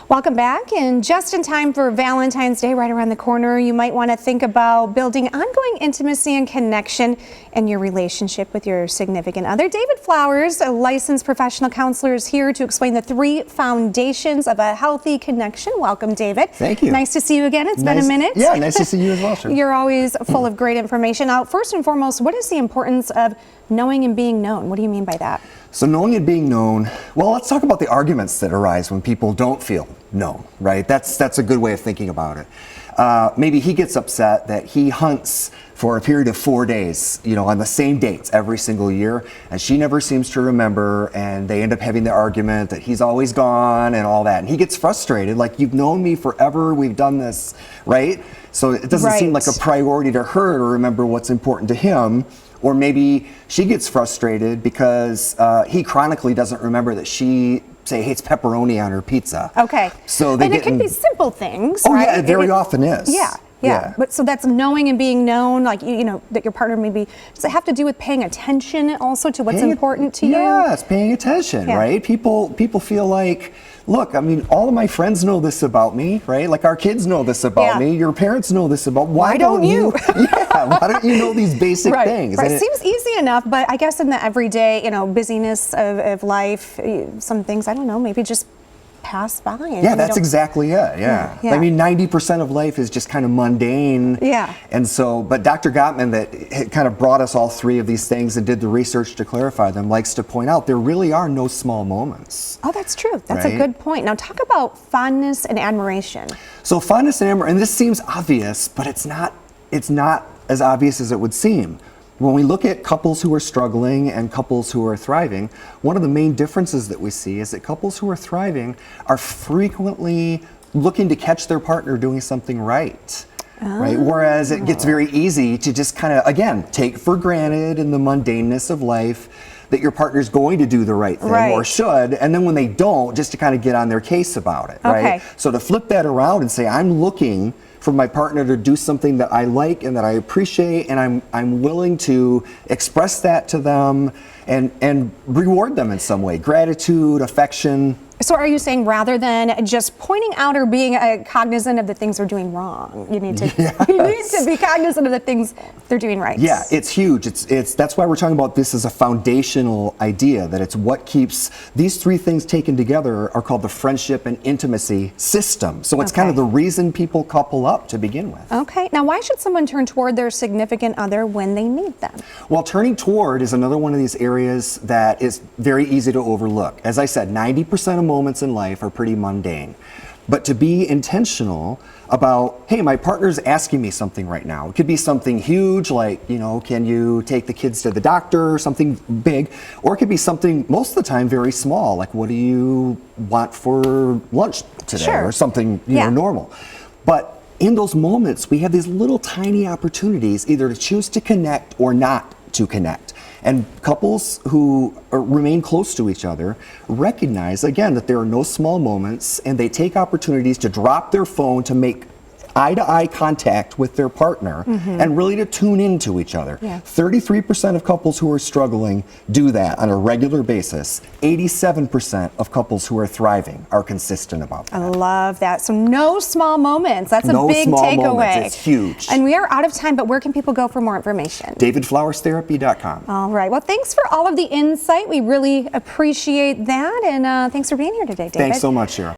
Welcome back, and just in time for Valentine's Day right around the corner, you might want to think about building ongoing intimacy and connection in your relationship with your significant other. David Flowers, a licensed professional counselor, is here to explain the 3 foundations of a healthy connection. Welcome, David. Thank you. Nice to see you again. It's been a minute. Yeah, nice to see you as well, sir. You're always full of great information. Now, first and foremost, what is the importance of knowing and being known? What do you mean by that? So knowing and being known, well, let's talk about the arguments that arise when people don't feel known, right? That's a good way of thinking about it. Maybe he gets upset that he hunts for a period of 4 days, on the same dates every single year, and she never seems to remember, and they end up having the argument that he's always gone and all that. And he gets frustrated, like, you've known me forever, we've done this, right? So it doesn't seem like a priority to her to remember what's important to him. Or maybe she gets frustrated because he chronically doesn't remember that she, say, hates pepperoni on her pizza. Okay. So they it can be simple things, right? right? Yeah, it very often is. Yeah. But so that's knowing and being known, like, that your partner maybe, does it have to do with paying attention also to what's important to you? Yeah, it's paying attention, right? People feel like, look, I mean, all of my friends know this about me, right? Like, our kids know this about me. Your parents know this about, why don't you? Why don't you know these basic things? Right. It seems easy enough, but I guess in the everyday, busyness of life, some things, I don't know, maybe just pass by. Yeah, that's exactly it. Yeah. I mean, 90% of life is just kind of mundane. Yeah. And so, but Dr. Gottman, that kind of brought us all 3 of these things and did the research to clarify them, likes to point out there really are no small moments. Oh, that's true. That's a good point. Now, talk about fondness and admiration. So fondness and admiration, and this seems obvious, but it's not as obvious as it would seem. When we look at couples who are struggling and couples who are thriving, one of the main differences that we see is that couples who are thriving are frequently looking to catch their partner doing something right. Right? Whereas it gets very easy to just kind of, again, take for granted in the mundaneness of life that your partner's going to do the right thing or should, and then when they don't, just to kind of get on their case about it, right? So to flip that around and say, I'm looking for my partner to do something that I like and that I appreciate, and I'm willing to express that to them and reward them in some way, gratitude, affection. So are you saying rather than just pointing out or being cognizant of the things they're doing wrong, you need to be cognizant of the things they're doing right? Yeah, it's huge. That's why we're talking about this as a foundational idea, that it's what keeps these 3 things taken together are called the friendship and intimacy system. So it's kind of the reason people couple up to begin with. Okay. Now, why should someone turn toward their significant other when they need them? Well, turning toward is another one of these areas that is very easy to overlook. As I said, 90% of moments in life are pretty mundane. But to be intentional about, hey, my partner's asking me something right now. It could be something huge, like, can you take the kids to the doctor, or something big, or it could be something most of the time very small, like, what do you want for lunch today, or something normal. But in those moments, we have these little tiny opportunities either to choose to connect or not to connect. And couples who remain close to each other recognize, again, that there are no small moments, and they take opportunities to drop their phone to make eye-to-eye contact with their partner and really to tune into each other. 33% of couples who are struggling do that on a regular basis. 87% of couples who are thriving are consistent about that. I love that. So no small moments. That's a big takeaway. No small moments. It's huge. And we are out of time, but where can people go for more information? DavidFlowersTherapy.com. All right. Well, thanks for all of the insight. We really appreciate that. And thanks for being here today, David. Thanks so much, Shira.